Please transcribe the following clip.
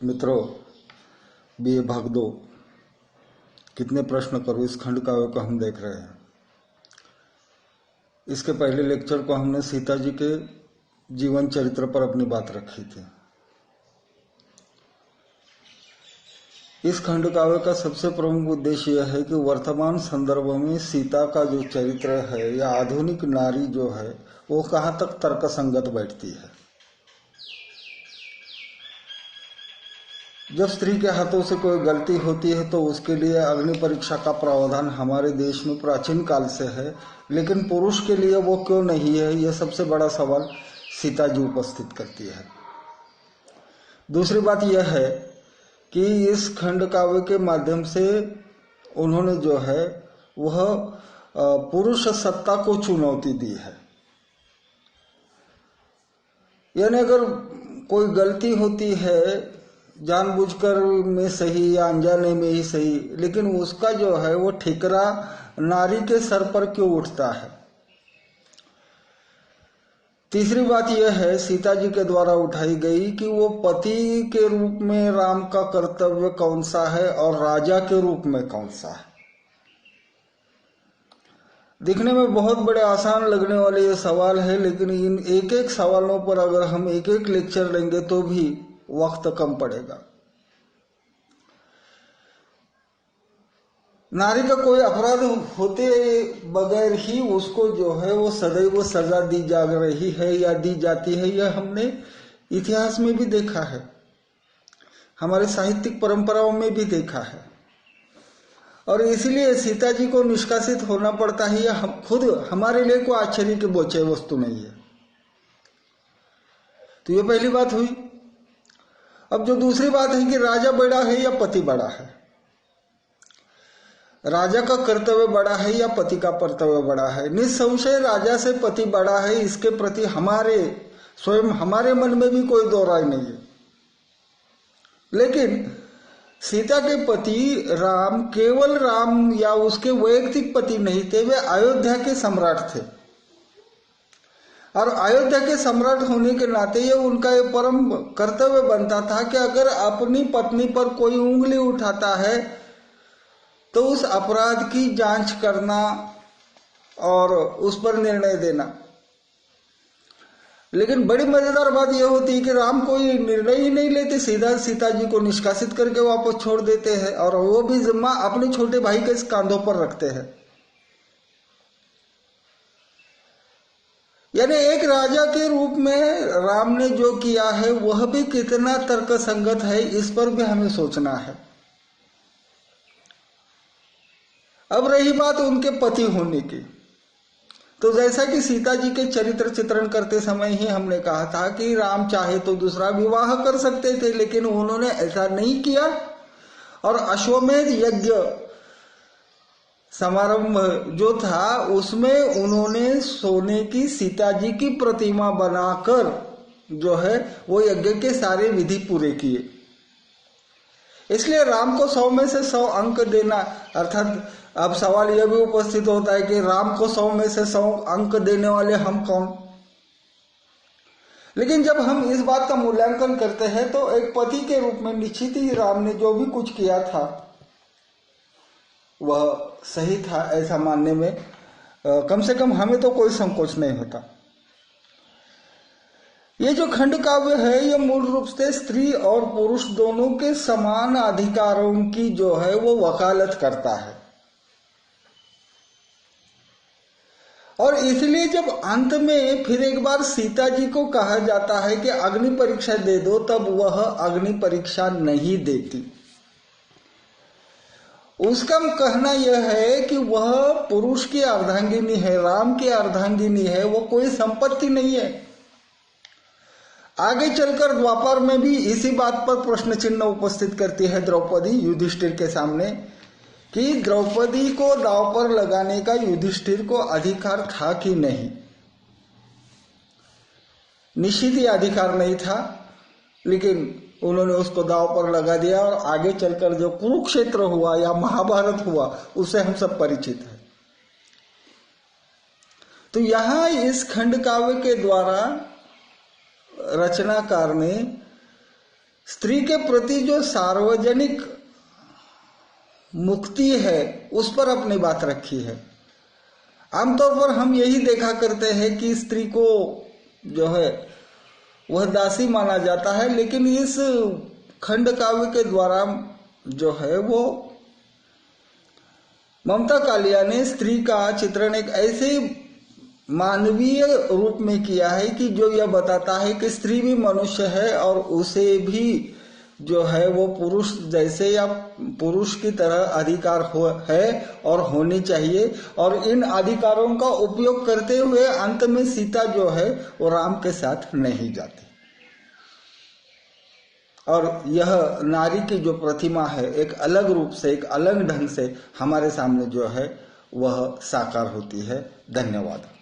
मित्रों, बीए भाग 2 कितने प्रश्न करूं इस खंड काव्य को हम देख रहे हैं। इसके पहले लेक्चर को हमने सीता जी के जीवन चरित्र पर अपनी बात रखी थी। इस खंड काव्य का सबसे प्रमुख उद्देश्य यह है कि वर्तमान संदर्भ में सीता का जो चरित्र है या आधुनिक नारी जो है वो कहाँ तक तर्कसंगत बैठती है। जब स्त्री के हाथों से कोई गलती होती है तो उसके लिए अग्नि परीक्षा का प्रावधान हमारे देश में प्राचीन काल से है, लेकिन पुरुष के लिए वो क्यों नहीं है, यह सबसे बड़ा सवाल सीता जी उपस्थित करती है। दूसरी बात यह है कि इस खंड काव्य के माध्यम से उन्होंने जो है वह पुरुष सत्ता को चुनौती दी है। यानी अगर कोई गलती होती है जानबूझकर में सही या अनजाने में ही सही, लेकिन उसका जो है वो ठिकरा नारी के सर पर क्यों उठता है। तीसरी बात यह है सीता जी के द्वारा उठाई गई कि वो पति के रूप में राम का कर्तव्य कौन सा है और राजा के रूप में कौन सा है। दिखने में बहुत बड़े आसान लगने वाले ये सवाल है, लेकिन इन एक एक सवालों पर अगर हम एक एक लेक्चर लेंगे तो भी वक्त कम पड़ेगा। नारी का कोई अपराध होते बगैर ही उसको जो है वो सदैव सजा दी जा रही है या दी जाती है, यह हमने इतिहास में भी देखा है, हमारे साहित्यिक परंपराओं में भी देखा है। और इसलिए सीता जी को निष्कासित होना पड़ता है, यह खुद हमारे लिए कोई आश्चर्य की बोझ वस्तु नहीं है। तो ये पहली बात हुई। अब जो दूसरी बात है कि राजा बड़ा है या पति बड़ा है, राजा का कर्तव्य बड़ा है या पति का कर्तव्य बड़ा है। निसंशय राजा से पति बड़ा है, इसके प्रति स्वयं हमारे मन में भी कोई दो राय नहीं है। लेकिन सीता के पति राम केवल राम या उसके वैयक्तिक पति नहीं थे, वे अयोध्या के सम्राट थे। और अयोध्या के सम्राट होने के नाते ये उनका ये परम कर्तव्य बनता था कि अगर अपनी पत्नी पर कोई उंगली उठाता है तो उस अपराध की जांच करना और उस पर निर्णय देना। लेकिन बड़ी मजेदार बात यह होती है कि राम कोई निर्णय ही नहीं लेते, सीधा सीता जी को निष्कासित करके वापस छोड़ देते हैं और वो भी जिम्मा अपने छोटे भाई के कांधों पर रखते हैं। यानी एक राजा के रूप में राम ने जो किया है वह भी कितना तर्कसंगत है, इस पर भी हमें सोचना है। अब रही बात उनके पति होने की, तो जैसा कि सीता जी के चरित्र चित्रण करते समय ही हमने कहा था कि राम चाहे तो दूसरा विवाह कर सकते थे, लेकिन उन्होंने ऐसा नहीं किया। और अश्वमेध यज्ञ समारंभ जो था उसमें उन्होंने सोने की सीता जी की प्रतिमा बनाकर जो है वो यज्ञ के सारे विधि पूरे किए। इसलिए राम को 100 में से 100 अंक देना, अर्थात अब सवाल यह भी उपस्थित होता है कि राम को 100 में से 100 अंक देने वाले हम कौन। लेकिन जब हम इस बात का मूल्यांकन करते हैं तो एक पति के रूप में निश्चित ही राम ने जो भी कुछ किया था वह सही था, ऐसा मानने में कम से कम हमें तो कोई संकोच नहीं होता। ये जो खंड काव्य है ये मूल रूप से स्त्री और पुरुष दोनों के समान अधिकारों की जो है वो वकालत करता है। और इसलिए जब अंत में फिर एक बार सीता जी को कहा जाता है कि अग्नि परीक्षा दे दो, तब वह अग्नि परीक्षा नहीं देती। उसका कहना यह है कि वह पुरुष की अर्धांगिनी है, राम की अर्धांगिनी है, वो कोई संपत्ति नहीं है। आगे चलकर द्वापर में भी इसी बात पर प्रश्न चिन्ह उपस्थित करती है द्रौपदी युधिष्ठिर के सामने कि द्रौपदी को दांव पर लगाने का युधिष्ठिर को अधिकार था कि नहीं। निश्चित ही अधिकार नहीं था, लेकिन उन्होंने उसको दांव पर लगा दिया और आगे चलकर जो कुरुक्षेत्र हुआ या महाभारत हुआ उससे हम सब परिचित हैं। तो यहां इस खंड काव्य के द्वारा रचनाकार ने स्त्री के प्रति जो सार्वजनिक मुक्ति है उस पर अपनी बात रखी है। आमतौर पर हम यही देखा करते हैं कि स्त्री को जो है वह दासी माना जाता है, लेकिन इस खंड काव्य के द्वारा जो है वो ममता कालिया ने स्त्री का चित्रण एक ऐसे मानवीय रूप में किया है कि जो यह बताता है कि स्त्री भी मनुष्य है और उसे भी जो है वो पुरुष जैसे या पुरुष की तरह अधिकार है और होनी चाहिए, और इन अधिकारों का उपयोग करते हुए अंत में सीता जो है वो राम के साथ नहीं जाती। और यह नारी की जो प्रतिमा है एक अलग रूप से, एक अलग ढंग से हमारे सामने जो है वह साकार होती है। धन्यवाद।